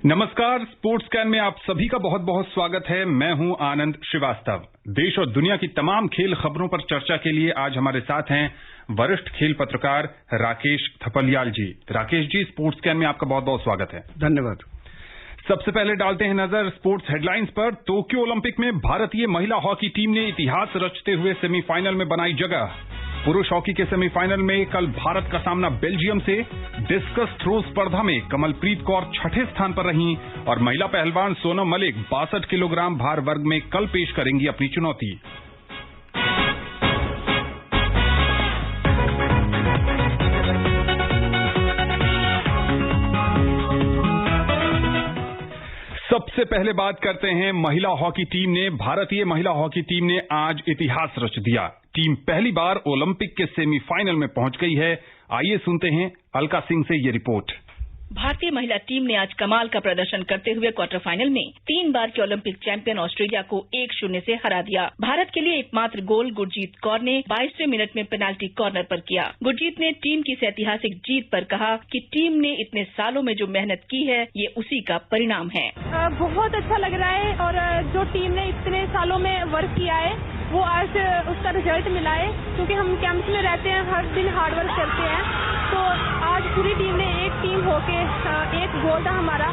नमस्कार, sports scan में आप सभी का बहुत बहुत स्वागत है। मैं हूं आनंद श्रीवास्तव। देश और दुनिया की तमाम खेल खबरों पर चर्चा के लिए आज हमारे साथ हैं वरिष्ठ खेल पत्रकार राकेश थपलियाल जी। राकेश जी, स्पोर्ट्स स्कैन में आपका बहुत बहुत स्वागत है। धन्यवाद। सबसे पहले डालते हैं नजर स्पोर्ट्स हेडलाइंस पर। टोक्यो ओलंपिक में भारतीय महिला हॉकी टीम ने इतिहास रचते हुए सेमीफाइनल में बनाई जगह। पुरुष हॉकी के सेमीफाइनल में कल भारत का सामना बेल्जियम से। डिस्कस थ्रो स्पर्धा में कमलप्रीत कौर छठे स्थान पर रहीं और महिला पहलवान सोनम मलिक 62 किलोग्राम भार वर्ग में कल पेश करेंगी अपनी चुनौती। सबसे पहले बात करते हैं महिला हॉकी टीम ने। भारतीय महिला हॉकी टीम ने आज इतिहास रच दिया। टीम पहली बार ओलंपिक के सेमीफाइनल में पहुंच गई है। आइए सुनते हैं अलका सिंह से ये रिपोर्ट। भारतीय महिला टीम ने आज कमाल का प्रदर्शन करते हुए क्वार्टर फाइनल में 3 बार के ओलंपिक चैंपियन ऑस्ट्रेलिया को 1-0 से हरा दिया। भारत के लिए एकमात्र गोल गुरजीत कौर ने 22वें मिनट में पेनाल्टी कॉर्नर पर किया। गुरजीत ने टीम की इस ऐतिहासिक जीत पर कहा कि टीम ने इतने सालों में जो मेहनत की है ये उसी का परिणाम है। बहुत अच्छा लग रहा है और जो टीम ने इतने सालों में वर्क किया है वो आज उसका रिजल्ट मिला है, क्योंकि हम कैंप में रहते हैं, हर दिन हार्ड वर्क करते हैं। तो आज पूरी टीम ने एक टीम होके एक गोल था हमारा,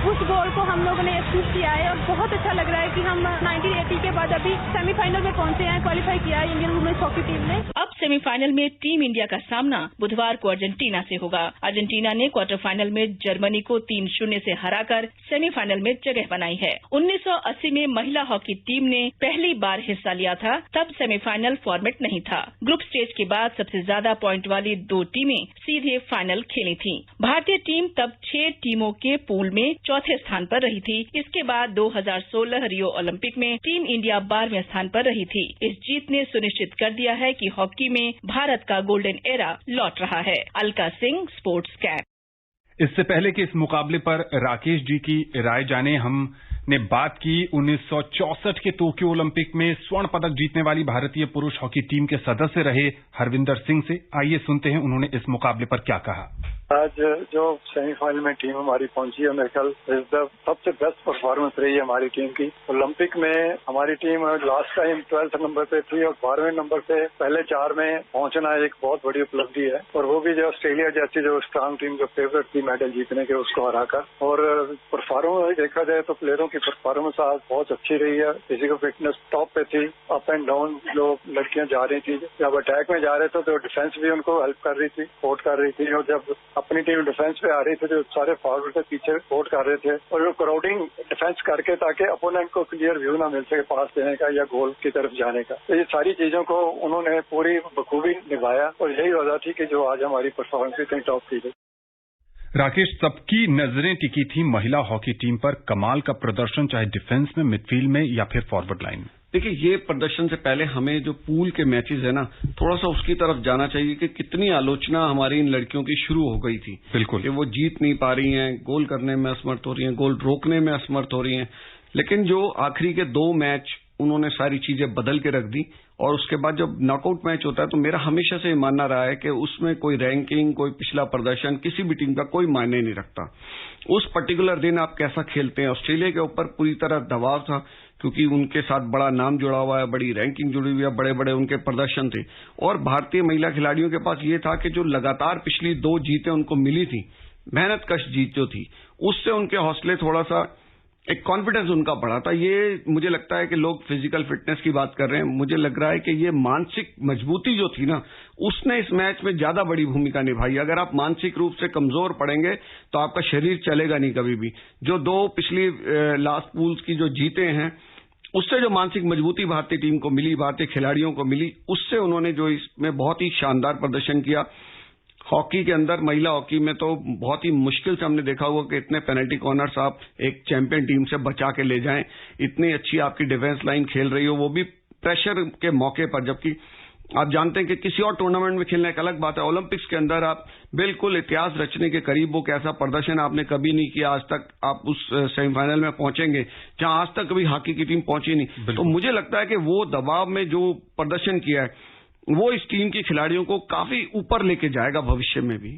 उस गोल को हम लोगों ने अचीव किया है और बहुत अच्छा लग रहा है कि हम 1980 के बाद अभी सेमीफाइनल में पहुंचे हैं, क्वालिफाई किया है इंडियन वुमेन्स हॉकी टीम ने। अब सेमीफाइनल में टीम इंडिया का सामना बुधवार को अर्जेंटीना से होगा। अर्जेंटीना ने क्वार्टर फाइनल में जर्मनी को 3-0 से हराकर सेमीफाइनल में जगह बनाई है। 1980 में महिला हॉकी टीम ने पहली बार हिस्सा लिया था, तब सेमीफाइनल फॉर्मेट नहीं था। ग्रुप स्टेज के बाद सबसे ज्यादा पॉइंट वाली 2 टीमें सीधे फाइनल खेली थी। भारतीय टीम तब 6 टीमों के पूल में चौथे स्थान पर रही थी। इसके बाद 2016 रियो ओलंपिक में टीम इंडिया 12वें स्थान पर रही थी। इस जीत ने सुनिश्चित कर दिया है कि हॉकी में भारत का गोल्डन एरा लौट रहा है। Alka Singh, sports scan. इससे पहले कि इस मुकाबले पर राकेश जी की राय जाने, हमने बात की 1964 के टोक्यो ओलंपिक में स्वर्ण पदक जीतने वाली भारतीय पुरुष हॉकी टीम के सदस्य रहे हरविंदर सिंह से। आइए सुनते हैं उन्होंने इस मुकाबले पर क्या कहा। आज जो सेमीफाइनल में टीम हमारी पहुंची है, मेरे ख्याल सबसे बेस्ट परफॉर्मेंस रही है हमारी टीम की। ओलंपिक में हमारी team last time 12th number पे थी और 12वें नंबर पे पहले 4 में पहुंचना एक बहुत बड़ी उपलब्धि है, और वो भी जो ऑस्ट्रेलिया जैसी जो स्ट्रांग टीम जो फेवरेट थी मेडल जीतने के, उसको हराकर। और परफॉर्मेंस देखा जाए तो प्लेयरों की परफॉर्मेंस आज बहुत अच्छी रही है। फिजिकल फिटनेस टॉप पे थी। अप एंड डाउन जो लड़कियां जा रही थी, जब अटैक में जा रहे थे तो डिफेंस भी उनको हेल्प कर रही थी, सपोर्ट कर रही थी, और जब अपनी टीम डिफेंस पे आ रही थी तो सारे फॉरवर्ड के पीछे सपोर्ट कर रहे थे, और वो क्राउडिंग डिफेंस करके ताकि अपोनेंट को क्लियर व्यू ना मिल सके पास देने का या गोल की तरफ जाने का। तो ये सारी चीजों को उन्होंने पूरी बखूबी निभाया और यही वजह थी कि जो आज हमारी परफॉर्मेंस इतनी टॉप की गई। राकेश, सबकी नजरें टिकी थी महिला हॉकी टीम पर। कमाल का प्रदर्शन, चाहे डिफेंस में, मिडफील्ड में या फिर फॉरवर्ड लाइन में। देखिए, ये प्रदर्शन से पहले हमें जो पूल के मैचेस है ना, थोड़ा सा उसकी तरफ जाना चाहिए कि कितनी आलोचना हमारी इन लड़कियों की शुरू हो गई थी। बिल्कुल, कि वो जीत नहीं पा रही हैं, गोल करने में असमर्थ हो रही हैं, गोल रोकने में असमर्थ हो रही हैं। लेकिन जो आखिरी के 2 मैच उन्होंने सारी चीजें बदल के रख दी, और उसके बाद जब नॉकआउट मैच होता है तो मेरा हमेशा से मानना रहा है कि उसमें कोई रैंकिंग, कोई पिछला प्रदर्शन किसी भी टीम का कोई मायने नहीं रखता। उस पर्टिकुलर दिन आप कैसा खेलते हैं। ऑस्ट्रेलिया के ऊपर पूरी तरह दबाव था, क्योंकि उनके साथ बड़ा नाम जुड़ा हुआ है, बड़ी रैंकिंग जुड़ी हुई है, बड़े बड़े उनके प्रदर्शन थे। और भारतीय महिला खिलाड़ियों के पास ये था कि जो लगातार पिछली 2 जीतें उनको मिली थी, मेहनत कश जीत जो थी, उससे उनके हौसले थोड़ा सा एक कॉन्फिडेंस उनका बढ़ा था। ये मुझे लगता है कि लोग फिजिकल फिटनेस की बात कर रहे हैं, मुझे लग रहा है कि ये मानसिक मजबूती जो थी ना, उसने इस मैच में ज्यादा बड़ी भूमिका निभाई। अगर आप मानसिक रूप से कमजोर पड़ेंगे तो आपका शरीर चलेगा नहीं कभी भी। जो 2 पिछली लास्ट पूल्स की जो जीते हैं, उससे जो मानसिक मजबूती भारतीय टीम को मिली, भारतीय खिलाड़ियों को मिली, उससे उन्होंने जो इसमें बहुत ही शानदार प्रदर्शन किया। हॉकी के अंदर, महिला हॉकी में तो बहुत ही मुश्किल से हमने देखा होगा कि इतने पेनल्टी कॉर्नर्स आप एक चैंपियन टीम से बचा के ले जाएं, इतनी अच्छी आपकी डिफेंस लाइन खेल रही हो, वो भी प्रेशर के मौके पर। जबकि आप जानते हैं कि किसी और टूर्नामेंट में खेलना एक अलग बात है, ओलंपिक्स के अंदर आप बिल्कुल इतिहास रचने के करीब हो, कैसा प्रदर्शन आपने कभी नहीं किया आज तक। आप उस सेमीफाइनल में पहुंचेंगे जहां आज तक कभी हॉकी की टीम पहुंची नहीं। तो मुझे लगता है कि वो दबाव में जो प्रदर्शन किया है, वो इस टीम के खिलाड़ियों को काफी ऊपर लेके जाएगा भविष्य में भी।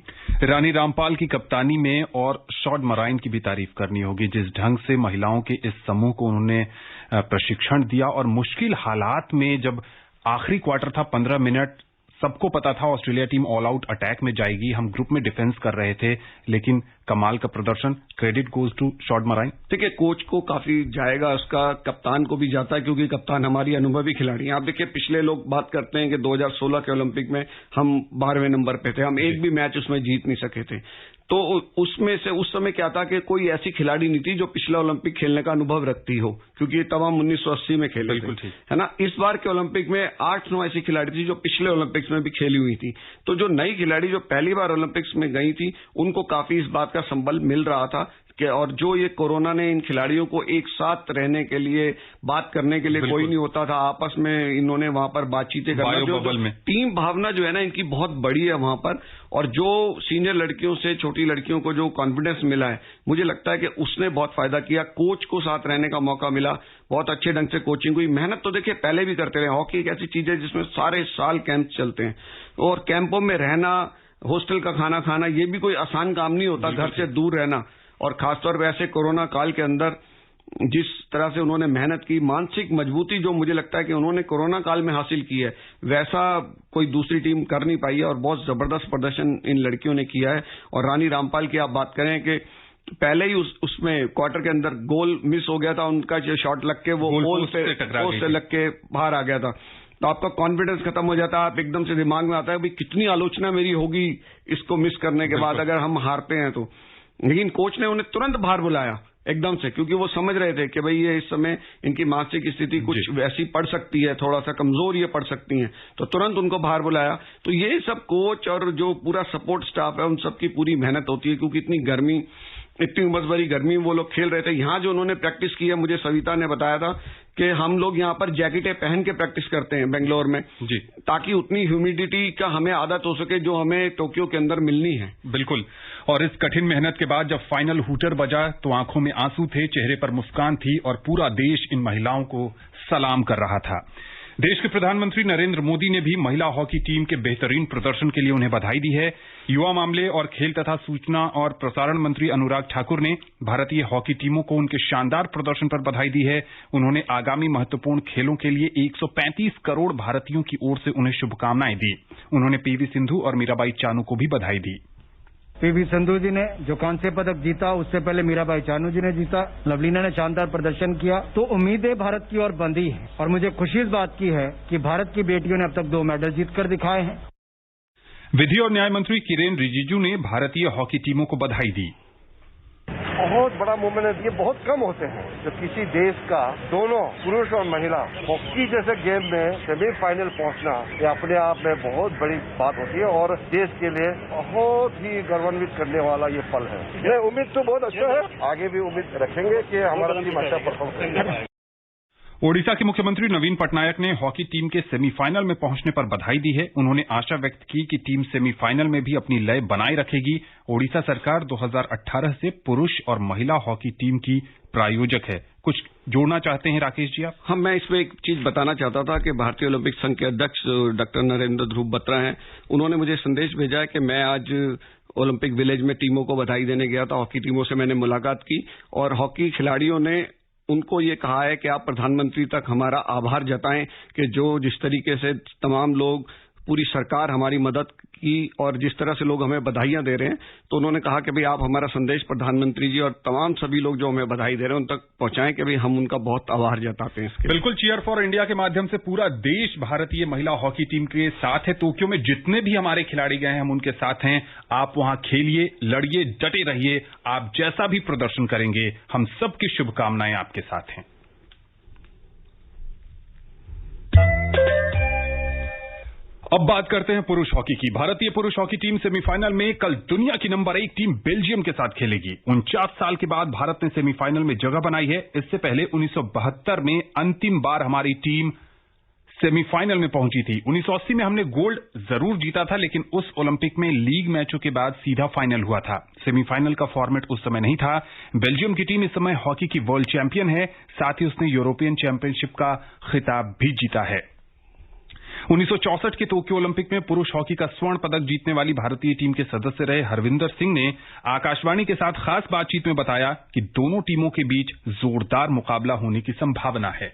रानी रामपाल की कप्तानी में और शॉर्ट मराइन की भी तारीफ करनी होगी, जिस ढंग से महिलाओं के इस समूह को उन्होंने प्रशिक्षण दिया और मुश्किल हालात में जब आखिरी क्वार्टर था 15 मिनट, सबको पता था Australia team all out attack में जाएगी, हम ग्रुप में डिफेंस कर रहे थे, लेकिन कमाल का प्रदर्शन, credit goes to Sjoerd Marijne. देखिए कोच को काफी जाएगा, उसका कप्तान को भी जाता है क्योंकि कप्तान हमारी अनुभवी खिलाड़ी हैं। आप देखिए पिछले लोग बात करते हैं कि 2016 के ओलंपिक में हम 12वें नंबर पे थे, हम एक भी मैच उसमें जीत नहीं सके थे। तो उसमें से उस समय क्या था कि कोई ऐसी खिलाड़ी नहीं थी जो पिछला ओलंपिक खेलने का अनुभव रखती हो, क्योंकि ये तमाम 1980 में खेले थे, है ना। इस बार के ओलंपिक में 8-9 ऐसी खिलाड़ी थी जो पिछले ओलंपिक्स में भी खेली हुई थी। तो जो नई खिलाड़ी जो पहली बार ओलंपिक्स में गई थी, उनको काफी इस बात का संबल मिल रहा था कि और जो ये कोरोना ने इन खिलाड़ियों को एक साथ रहने के लिए, बात करने के लिए कोई नहीं होता था, आपस में इन्होंने वहां पर बातचीतें करना, जो टीम भावना जो है ना इनकी बहुत बड़ी है वहां पर। और जो सीनियर लड़कियों से छोटी लड़कियों को जो कॉन्फिडेंस मिला है, मुझे लगता है कि उसने बहुत फायदा किया। कोच को साथ रहने का मौका मिला, बहुत अच्छे ढंग से कोचिंग हुई। मेहनत तो देखिए पहले भी करते रहे, हॉकी एक ऐसी चीज है जिसमें सारे साल कैंप चलते हैं और कैंपों में रहना, हॉस्टल का खाना खाना, ये भी कोई आसान काम नहीं होता, घर से दूर रहना। और खासतौर पर ऐसे कोरोना काल के अंदर जिस तरह से उन्होंने मेहनत की, मानसिक मजबूती जो मुझे लगता है कि उन्होंने कोरोना काल में हासिल की है, वैसा कोई दूसरी टीम कर नहीं पाई है और बहुत जबरदस्त प्रदर्शन इन लड़कियों ने किया है। और रानी रामपाल की आप बात करें कि पहले ही उसमें क्वार्टर के अंदर गोल मिस हो गया था, उनका जो शॉट लग के वो गोल से लग के बाहर आ गया था, तो आपका कॉन्फिडेंस खत्म हो जाता है। आप एकदम से दिमाग में आता है भाई कितनी आलोचना मेरी होगी इसको मिस करने के बाद अगर हम हारते हैं तो। लेकिन कोच ने उन्हें तुरंत बाहर बुलाया एकदम से, क्योंकि वो समझ रहे थे कि भाई ये इस समय इनकी मानसिक स्थिति कुछ वैसी पड़ सकती है, थोड़ा सा कमजोर ये पड़ सकती हैं, तो तुरंत उनको बाहर बुलाया। तो ये सब कोच और जो पूरा सपोर्ट स्टाफ है उन सबकी पूरी मेहनत होती है, क्योंकि इतनी गर्मी, इतनी उमस भरी गर्मी में वो लोग खेल रहे थे। यहाँ जो उन्होंने प्रैक्टिस की है, मुझे सविता ने बताया था कि हम लोग यहाँ पर जैकेटें पहन के प्रैक्टिस करते हैं बेंगलोर में जी, ताकि उतनी ह्यूमिडिटी का हमें आदत हो सके जो हमें टोक्यो के अंदर मिलनी है। बिल्कुल। और इस कठिन मेहनत के बाद जब फाइनल हूटर बजा तो आंखों में आंसू थे, चेहरे पर मुस्कान थी और पूरा देश इन महिलाओं को सलाम कर रहा था। देश के प्रधानमंत्री नरेंद्र मोदी ने भी महिला हॉकी टीम के बेहतरीन प्रदर्शन के लिए उन्हें बधाई दी है। युवा मामले और खेल तथा सूचना और प्रसारण मंत्री अनुराग ठाकुर ने भारतीय हॉकी टीमों को उनके शानदार प्रदर्शन पर बधाई दी है। उन्होंने आगामी महत्वपूर्ण खेलों के लिए 135 करोड़ भारतीयों की ओर से उन्हें शुभकामनाएं दी। उन्होंने पीवी सिंधु और मीराबाई चानू को भी बधाई दी। पीवी सिंधु जी ने जो कांस्य पदक जीता, उससे पहले मीराबाई चानू जी ने जीता, लवलीना ने शानदार प्रदर्शन किया, तो उम्मीदें भारत की ओर बंधी हैं। और मुझे खुशी इस बात की है कि भारत की बेटियों ने अब तक 2 मेडल जीतकर दिखाए हैं। विधि और न्याय मंत्री किरेन रिजिजू ने भारतीय हॉकी टीमों को बधाई दी। बहुत बड़ा मूवमेंट है, ये बहुत कम होते हैं जो किसी देश का दोनों पुरुष और महिला हॉकी जैसे गेम में सेमीफाइनल पहुंचना, ये अपने आप में बहुत बड़ी बात होती है और देश के लिए बहुत ही गौरवान्वित करने वाला ये पल है। ये उम्मीद तो बहुत अच्छा है, आगे भी उम्मीद रखेंगे कि हमारा टीम अच्छा परफॉर्म करेगा। ओडिशा के मुख्यमंत्री नवीन पटनायक ने हॉकी टीम के सेमीफाइनल में पहुंचने पर बधाई दी है। उन्होंने आशा व्यक्त की कि टीम सेमीफाइनल में भी अपनी लय बनाए रखेगी। ओडिशा सरकार 2018 से पुरुष और महिला हॉकी टीम की प्रायोजक है। कुछ जोड़ना चाहते हैं राकेश जी आप? हाँ, मैं इसमें एक चीज बताना चाहता था कि भारतीय ओलंपिक संघ के अध्यक्ष डॉक्टर नरेंद्र ध्रुव बत्रा हैं, उन्होंने मुझे संदेश भेजा है कि मैं आज ओलंपिक विलेज में टीमों को बधाई देने गया था। हॉकी टीमों से मैंने मुलाकात की और हॉकी खिलाड़ियों ने उनको ये कहा है कि आप प्रधानमंत्री तक हमारा आभार जताएं कि जो जिस तरीके से तमाम लोग, पूरी सरकार हमारी मदद की और जिस तरह से लोग हमें बधाइयां दे रहे हैं, तो उन्होंने कहा कि भाई आप हमारा संदेश प्रधानमंत्री जी और तमाम सभी लोग जो हमें बधाई दे रहे हैं उन तक पहुंचाएं कि भाई हम उनका बहुत आभार जताते हैं इसके। बिल्कुल, चीयर फॉर इंडिया के माध्यम से पूरा देश भारतीय महिला हॉकी टीम के साथ है। टोक्यो में जितने भी हमारे खिलाड़ी गए हैं हम उनके साथ हैं। आप वहां खेलिए, लड़िए, डटे रहिए। आप जैसा भी प्रदर्शन करेंगे हम सबकी शुभकामनाएं आपके साथ हैं। अब बात करते हैं पुरुष हॉकी की। भारतीय पुरुष हॉकी टीम सेमीफाइनल में कल दुनिया की नंबर 1 टीम बेल्जियम के साथ खेलेगी। 49 साल के बाद भारत ने सेमीफाइनल में जगह बनाई है। इससे पहले 1972 में अंतिम बार हमारी टीम सेमीफाइनल में पहुंची थी। 1980 में हमने गोल्ड जरूर जीता था, लेकिन उस ओलंपिक में लीग मैचों के बाद सीधा फाइनल हुआ था। सेमीफाइनल का फॉर्मेट उस समय नहीं था। बेल्जियम की टीम इस समय हॉकी की वर्ल्ड चैंपियन है, साथ ही उसने यूरोपियन चैंपियनशिप का खिताब भी जीता है। 1964 के टोक्यो ओलंपिक में पुरुष हॉकी का स्वर्ण पदक जीतने वाली भारतीय टीम के सदस्य रहे हरविंदर सिंह ने आकाशवाणी के साथ खास बातचीत में बताया कि दोनों टीमों के बीच जोरदार मुकाबला होने की संभावना है।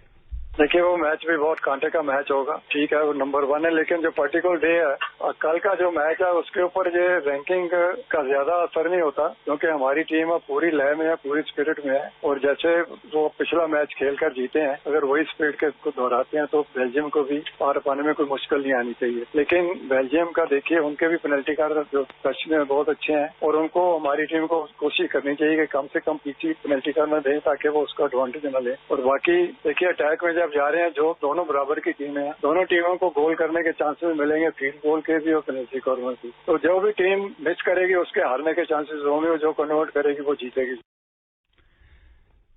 देखिए, वो मैच भी बहुत कांटे का मैच होगा। ठीक है, वो नंबर 1 है, लेकिन जो पर्टिकुलर डे है और कल का जो मैच है उसके ऊपर ये रैंकिंग का ज्यादा असर नहीं होता, क्योंकि हमारी टीम पूरी लय में है, पूरी स्पिरिट में है। और जैसे वो पिछला मैच खेलकर जीते हैं, अगर वही स्पिरिट को दोहराते हैं तो बेल्जियम को भी पार पाने में कोई मुश्किल नहीं आनी चाहिए। लेकिन बेल्जियम का देखिए, उनके भी पेनल्टी कार्ड जो टच में बहुत अच्छे हैं और उनको हमारी टीम को कोशिश करनी चाहिए कि कम से कम पीछे पेनल्टी कार्ड न दें ताकि वो उसका एडवांटेज न ले। और बाकी देखिए, अटैक में जब जा रहे हैं, जो दोनों बराबर की टीमें हैं, दोनों टीमों को गोल करने के चांसेस मिलेंगे, फील्ड गोल के भी और पेनल्टी कॉर्नर की। तो जो भी टीम मिस करेगी उसके हारने के चांसेस होंगे और जो कन्वर्ट करेगी वो जीतेगी।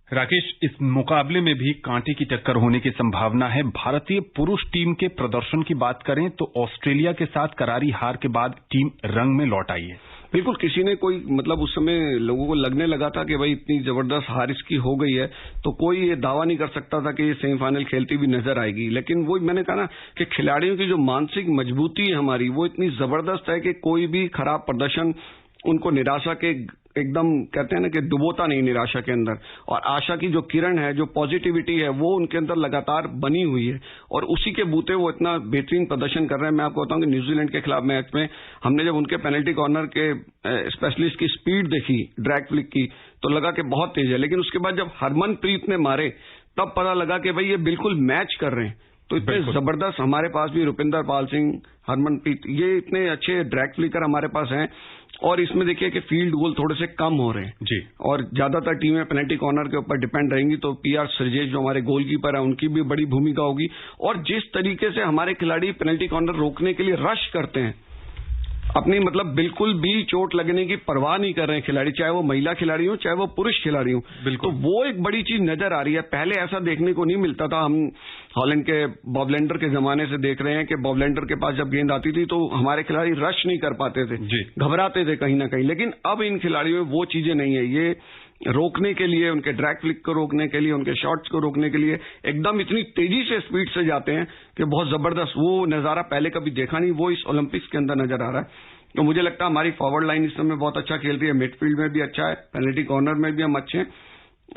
राकेश, इस मुकाबले में भी कांटे की टक्कर होने की संभावना है। भारतीय पुरुष टीम के प्रदर्शन की बात करें तो ऑस्ट्रेलिया के साथ करारी हार के बाद टीम रंग में लौट आई है। बिल्कुल, किसी ने कोई मतलब उस समय लोगों को लगने लगा था कि भाई इतनी जबरदस्त हार इसकी हो गई है तो कोई ये दावा नहीं कर सकता था कि ये सेमीफाइनल खेलती भी नजर आएगी। लेकिन वो मैंने कहा ना कि खिलाड़ियों की जो मानसिक मजबूती है हमारी, वो इतनी जबरदस्त है कि कोई भी खराब प्रदर्शन उनको निराशा के एकदम कहते हैं ना कि डुबोता नहीं निराशा के अंदर, और आशा की जो किरण है, जो पॉजिटिविटी है, वो उनके अंदर लगातार बनी हुई है और उसी के बूते वो इतना बेहतरीन प्रदर्शन कर रहे हैं। मैं आपको बताऊं कि न्यूजीलैंड के खिलाफ मैच में हमने जब उनके पेनल्टी कॉर्नर के स्पेशलिस्ट की स्पीड देखी, ड्रैग फ्लिक की, तो लगा कि बहुत तेज है। लेकिन उसके बाद जब हरमनप्रीत ने मारे तब पता लगा कि भाई ये बिल्कुल मैच कर रहे हैं। तो इतने जबरदस्त हमारे पास भी रुपिंदर पाल सिंह, हरमनप्रीत, ये इतने अच्छे ड्रैग फ्लिकर हमारे पास हैं। और इसमें देखिए कि फील्ड गोल थोड़े से कम हो रहे हैं जी, और ज्यादातर टीमें पेनल्टी कॉर्नर के ऊपर डिपेंड रहेंगी। तो पीआर श्रीजेश जो हमारे गोलकीपर है, उनकी भी बड़ी भूमिका होगी। और जिस तरीके से हमारे खिलाड़ी पेनल्टी कॉर्नर रोकने के लिए रश करते हैं, अपनी मतलब बिल्कुल भी चोट लगने की परवाह नहीं कर रहे हैं खिलाड़ी, चाहे वो महिला खिलाड़ी हो चाहे वो पुरुष खिलाड़ी हो। तो वो एक बड़ी चीज नजर आ रही है। पहले ऐसा देखने को नहीं मिलता था। हम हॉलैंड के बॉबलैंडर के जमाने से देख रहे हैं कि बॉबलैंडर के पास जब गेंद आती थी तो हमारे खिलाड़ी रश नहीं कर पाते थे, घबराते थे कहीं ना कहीं। लेकिन अब इन खिलाड़ियों में वो चीजें नहीं है। ये रोकने के लिए, उनके ड्रैग फ्लिक को रोकने के लिए, उनके शॉट्स को रोकने के लिए एकदम इतनी तेजी से स्पीड से जाते हैं कि बहुत जबरदस्त। वो नजारा पहले कभी देखा नहीं, वो इस ओलंपिक्स के अंदर नजर आ रहा है। तो मुझे लगता है हमारी फॉरवर्ड लाइन इस समय बहुत अच्छा खेल रही है, मिडफील्ड में भी अच्छा है, पेनल्टी कॉर्नर में भी हम अच्छे हैं।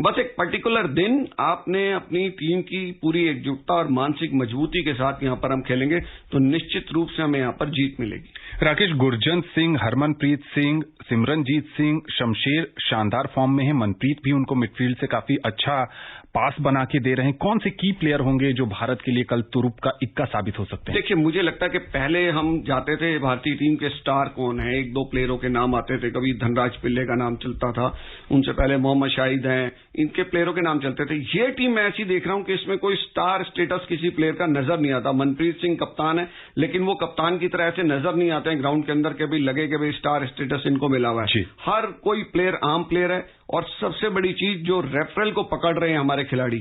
बस एक पर्टिकुलर दिन आपने अपनी टीम की पूरी एकजुटता और मानसिक मजबूती के साथ यहां पर हम खेलेंगे तो निश्चित रूप से हमें यहां पर जीत मिलेगी। राकेश, गुरजंत सिंह, हरमनप्रीत सिंह, सिमरनजीत सिंह, शमशेर शानदार फॉर्म में है। मनप्रीत भी उनको मिडफील्ड से काफी अच्छा पास बना के दे रहे हैं। कौन से की प्लेयर होंगे जो भारत के लिए कल तुरुप का इक्का साबित हो सकते हैं? देखिए, मुझे लगता है कि पहले हम जाते थे भारतीय टीम के स्टार कौन है, एक दो प्लेयरों के नाम आते थे। कभी धनराज पिल्ले का नाम चलता था, उनसे पहले मोहम्मद शाहिद हैं, इनके प्लेयरों के नाम चलते थे। ये टीम मैं ऐसी देख रहा हूं कि इसमें कोई स्टार स्टेटस किसी प्लेयर का नजर नहीं आता। मनप्रीत सिंह कप्तान है, लेकिन वो कप्तान की तरह ऐसे नजर नहीं आते हैं ग्राउंड के अंदर के भी लगे कि भाई स्टार स्टेटस इनको मिला हुआ है। हर कोई प्लेयर आम प्लेयर है। और सबसे बड़ी चीज, जो रेफरल को पकड़ रहे हैं हमारे खिलाड़ी,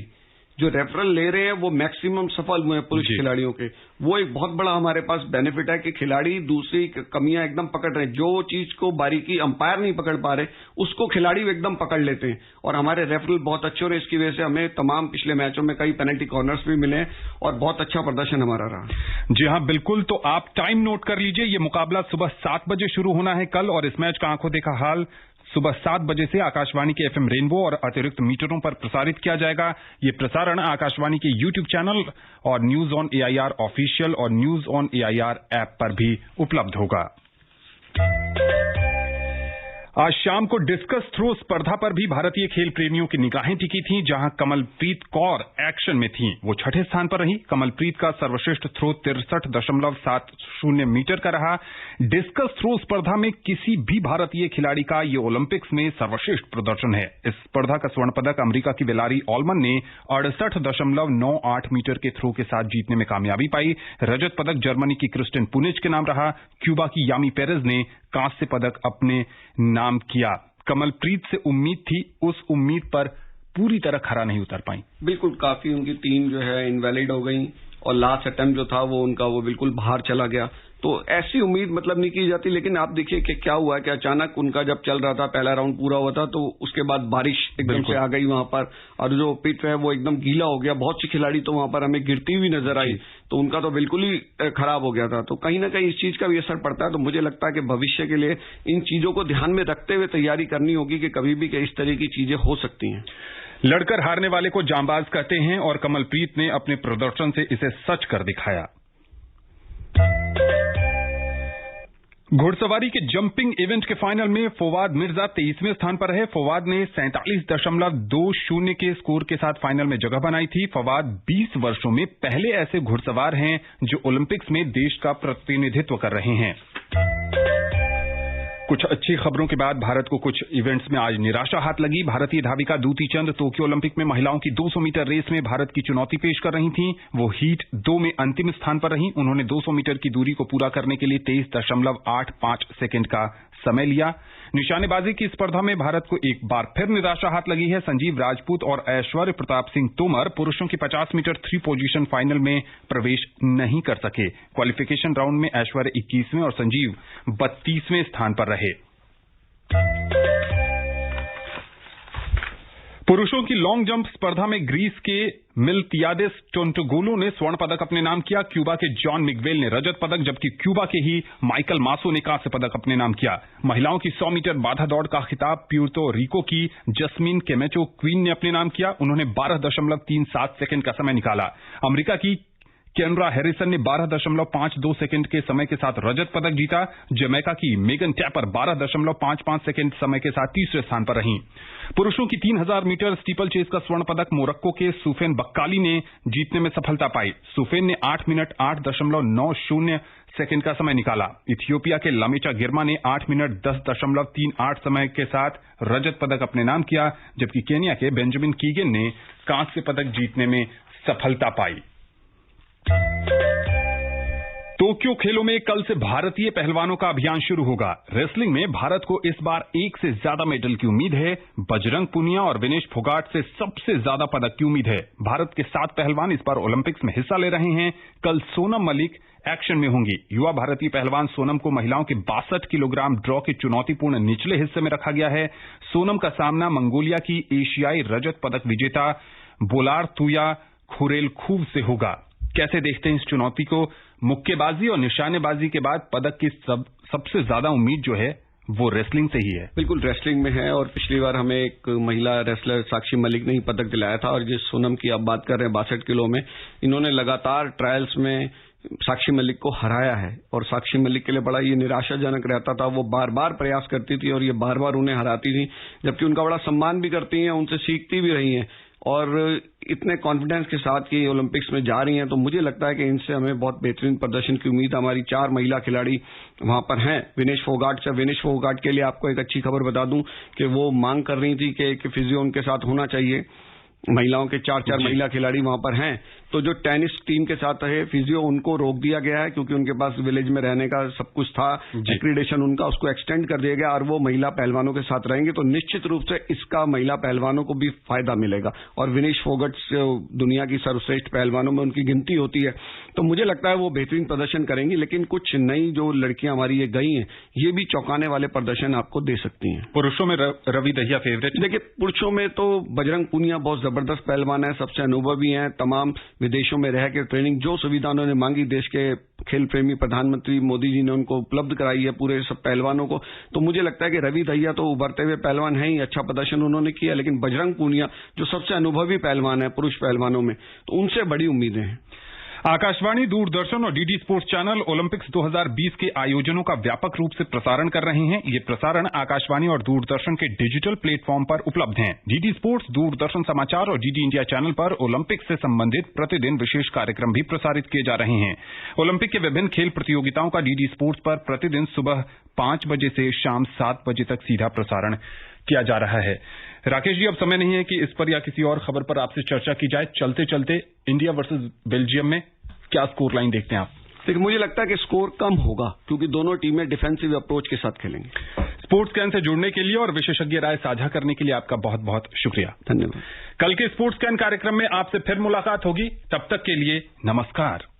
जो रेफरल ले रहे हैं वो मैक्सिमम सफल हुए हैं पुरुष खिलाड़ियों के। वो एक बहुत बड़ा हमारे पास बेनिफिट है कि खिलाड़ी दूसरी कमियां एकदम पकड़ रहे हैं। जो चीज को बारीकी अंपायर नहीं पकड़ पा रहे, उसको खिलाड़ी एकदम पकड़ लेते हैं। और हमारे रेफरल बहुत अच्छे हो रहे हैं। इसकी वजह से हमें तमाम पिछले मैचों में कई पेनल्टी कॉर्नर्स भी मिले हैं और बहुत अच्छा प्रदर्शन हमारा रहा। जी हाँ, बिल्कुल। तो आप टाइम नोट कर लीजिए। ये मुकाबला सुबह 7 बजे शुरू होना है कल, और इस मैच का आंखों देखा हाल सुबह 7 बजे से आकाशवाणी के FM रेनबो और अतिरिक्त मीटरों पर प्रसारित किया जाएगा। ये प्रसारण आकाशवाणी के YouTube चैनल और न्यूज ऑन AIR ऑफिशियल और न्यूज ऑन AIR ऐप पर भी उपलब्ध होगा। आज शाम को डिस्कस थ्रो स्पर्धा पर भी भारतीय खेल प्रेमियों की निगाहें टिकी थीं, जहां कमलप्रीत कौर एक्शन में थीं। वो 6ठे स्थान पर रही। कमलप्रीत का सर्वश्रेष्ठ थ्रो 63.70 मीटर का रहा। डिस्कस थ्रो स्पर्धा में किसी भी भारतीय खिलाड़ी का ये ओलंपिक्स में सर्वश्रेष्ठ प्रदर्शन है। इस स्पर्धा का स्वर्ण पदक अमेरिका की बेलारी ऑलमन ने 68.98 मीटर के थ्रो के साथ जीतने में कामयाबी पाई। रजत पदक जर्मनी की क्रिस्टिन पुनिच के नाम रहा। क्यूबा की यामी पेरेज ने कांस्य पदक अपने नाम किया। कमलप्रीत से उम्मीद थी, उस उम्मीद पर पूरी तरह खरा नहीं उतर पाई। बिल्कुल, काफी उनकी टीम जो है इनवैलिड हो गई और लास्ट अटेम्प्ट जो था वो उनका वो बिल्कुल बाहर चला गया। तो ऐसी उम्मीद मतलब नहीं की जाती, लेकिन आप देखिए कि क्या हुआ कि अचानक उनका जब चल रहा था, पहला राउंड पूरा हुआ था, तो उसके बाद बारिश एकदम से आ गई वहां पर, और जो पिच है वो एकदम गीला हो गया। बहुत सी खिलाड़ी तो वहां पर हमें गिरती हुई नजर आई, तो उनका तो बिल्कुल ही खराब हो गया था। तो कहीं ना कहीं इस चीज का भी असर पड़ता है। तो मुझे लगता है कि भविष्य के लिए इन चीजों को ध्यान में रखते हुए तैयारी करनी होगी कि कभी भी इस तरह की चीजें हो सकती हैं। लड़कर हारने वाले को जांबाज कहते हैं और कमलप्रीत ने अपने प्रदर्शन से इसे सच कर दिखाया। घुड़सवारी के जंपिंग इवेंट के फाइनल में फवाद मिर्जा 23वें स्थान पर है। फवाद ने 47.20 के स्कोर के साथ फाइनल में जगह बनाई थी। फवाद 20 वर्षों में पहले ऐसे घुड़सवार हैं जो ओलंपिक्स में देश का प्रतिनिधित्व कर रहे हैं। कुछ अच्छी खबरों के बाद भारत को कुछ इवेंट्स में आज निराशा हाथ लगी। भारतीय धाविका दूती चंद टोक्यो ओलंपिक में महिलाओं की 200 मीटर रेस में भारत की चुनौती पेश कर रही थीं। वो हीट 2 में अंतिम स्थान पर रहीं। उन्होंने 200 मीटर की दूरी को पूरा करने के लिए 23.85 सेकंड का समय लिया। निशानेबाजी की स्पर्धा में भारत को एक बार फिर निराशा हाथ लगी है। संजीव राजपूत और ऐश्वर्य प्रताप सिंह तोमर पुरुषों की 50 मीटर 3 पोजीशन फाइनल में प्रवेश नहीं कर सके। क्वालिफिकेशन राउंड में ऐश्वर्य 21वें और संजीव 32वें स्थान पर रहे। पुरुषों की लॉन्ग जंप स्पर्धा में ग्रीस के मिल्तियादिस टोंटोगुलू ने स्वर्ण पदक अपने नाम किया। क्यूबा के जॉन मिगवेल ने रजत पदक, जबकि क्यूबा के ही माइकल मासो ने कांस्य पदक अपने नाम किया। महिलाओं की 100 मीटर बाधा दौड़ का खिताब प्यूर्तो रिको की जस्मीन केमेचो क्वीन ने अपने नाम किया। उन्होंने 12.37 सेकंड का समय निकाला। अमेरिका की केनरा हैरिसन ने 12.52 सेकंड के समय के साथ रजत पदक जीता। जमैका की मेगन टैपर 12.55 सेकंड समय के साथ तीसरे स्थान पर रहीं। पुरुषों की 3000 मीटर स्टीपल चेस का स्वर्ण पदक मोरक्को के सुफेन बक्काली ने जीतने में सफलता पाई। सुफेन ने 8 मिनट 8.90 सेकंड का समय निकाला। इथियोपिया के लमेचा गिरमा ने 8 मिनट 10.38 समय के साथ रजत पदक अपने नाम किया, जबकि केनिया के बेंजामिन कीगन ने कांस्य पदक जीतने में सफलता पाई। टोक्यो खेलों में कल से भारतीय पहलवानों का अभियान शुरू होगा। रेसलिंग में भारत को इस बार 1 से ज्यादा मेडल की उम्मीद है। बजरंग पुनिया और विनेश फोगाट से सबसे ज्यादा पदक की उम्मीद है। भारत के 7 पहलवान इस बार ओलंपिक्स में हिस्सा ले रहे हैं। कल सोनम मलिक एक्शन में होंगी। युवा भारतीय पहलवान सोनम को महिलाओं के 62 किलोग्राम ड्रॉ के चुनौतीपूर्ण निचले हिस्से में रखा गया है। सोनम का सामना मंगोलिया की एशियाई रजत पदक विजेता बोलार तुया खुरेलखूव से होगा। कैसे देखते हैं इस चुनौती को? मुक्केबाजी और निशानेबाजी के बाद पदक की सबसे ज्यादा उम्मीद जो है वो रेसलिंग से ही है। बिल्कुल रेसलिंग में है, और पिछली बार हमें एक महिला रेसलर साक्षी मलिक ने ही पदक दिलाया था। और जिस सोनम की आप बात कर रहे हैं 62 किलो में, इन्होंने लगातार ट्रायल्स में साक्षी मलिक को हराया है। और साक्षी मलिक के लिए बड़ा ये निराशाजनक रहता था। वो बार बार प्रयास करती थी और ये बार बार उन्हें हराती थी, जबकि उनका बड़ा सम्मान भी करती हैं, उनसे सीखती भी रही हैं और इतने कॉन्फिडेंस के साथ कि ओलंपिक्स में जा रही हैं। तो मुझे लगता है कि इनसे हमें बहुत बेहतरीन प्रदर्शन की उम्मीद। हमारी 4 महिला खिलाड़ी वहां पर हैं। विनेश फोगाट के लिए आपको एक अच्छी खबर बता दूं कि वो मांग कर रही थी कि फिजियो उनके साथ होना चाहिए। महिलाओं के 4 महिला खिलाड़ी वहां पर हैं। तो जो टेनिस टीम के साथ है फिजियो, उनको रोक दिया गया है क्योंकि उनके पास विलेज में रहने का सब कुछ था। एक्रीडेशन उनका, उसको एक्सटेंड कर दिया गया और वो महिला पहलवानों के साथ रहेंगे। तो निश्चित रूप से इसका महिला पहलवानों को भी फायदा मिलेगा। और विनेश फोगाट दुनिया की सर्वश्रेष्ठ पहलवानों में उनकी गिनती होती है। तो मुझे लगता है वो बेहतरीन प्रदर्शन करेंगी। लेकिन कुछ नई जो लड़कियां हमारी ये गई हैं, ये भी चौंकाने वाले प्रदर्शन आपको दे सकती हैं। पुरुषों में रवि दहिया फेवरेट। देखिए, पुरुषों में तो बजरंग पुनिया बहुत जबरदस्त पहलवान है, सबसे अनुभवी हैं। तमाम विदेशों में रह के ट्रेनिंग, जो सुविधा उन्होंने मांगी, देश के खेल प्रेमी प्रधानमंत्री मोदी जी ने उनको उपलब्ध कराई है पूरे सब पहलवानों को। तो मुझे लगता है कि रवि दहिया तो उभरते हुए पहलवान है ही, अच्छा प्रदर्शन उन्होंने किया। लेकिन बजरंग पुनिया जो सबसे अनुभवी पहलवान है पुरुष पहलवानों में, तो उनसे बड़ी उम्मीदें हैं। आकाशवाणी, दूरदर्शन और डीडी स्पोर्ट्स चैनल ओलंपिक्स 2020 के आयोजनों का व्यापक रूप से प्रसारण कर रहे हैं। ये प्रसारण आकाशवाणी और दूरदर्शन के डिजिटल प्लेटफॉर्म पर उपलब्ध हैं। डीडी स्पोर्ट्स, दूरदर्शन समाचार और डीडी इंडिया चैनल पर ओलंपिक्स से संबंधित प्रतिदिन विशेष कार्यक्रम भी प्रसारित किए जा रहे हैं। ओलंपिक के विभिन्न खेल प्रतियोगिताओं का डीडी स्पोर्ट्स पर प्रतिदिन सुबह 5 बजे से शाम 7 बजे तक सीधा प्रसारण किया जा रहा है। राकेश जी, अब समय नहीं है कि इस पर या किसी और खबर पर आपसे चर्चा की जाए। चलते चलते इंडिया वर्सेस बेल्जियम में क्या स्कोर लाइन देखते हैं आप? लेकिन मुझे लगता है कि स्कोर कम होगा क्योंकि दोनों टीमें डिफेंसिव अप्रोच के साथ खेलेंगी। स्पोर्ट्स कैन से जुड़ने के लिए और विशेषज्ञ राय साझा करने के लिए आपका बहुत बहुत शुक्रिया। धन्यवाद। कल के स्पोर्ट्स कैन कार्यक्रम में आपसे फिर मुलाकात होगी। तब तक के लिए नमस्कार।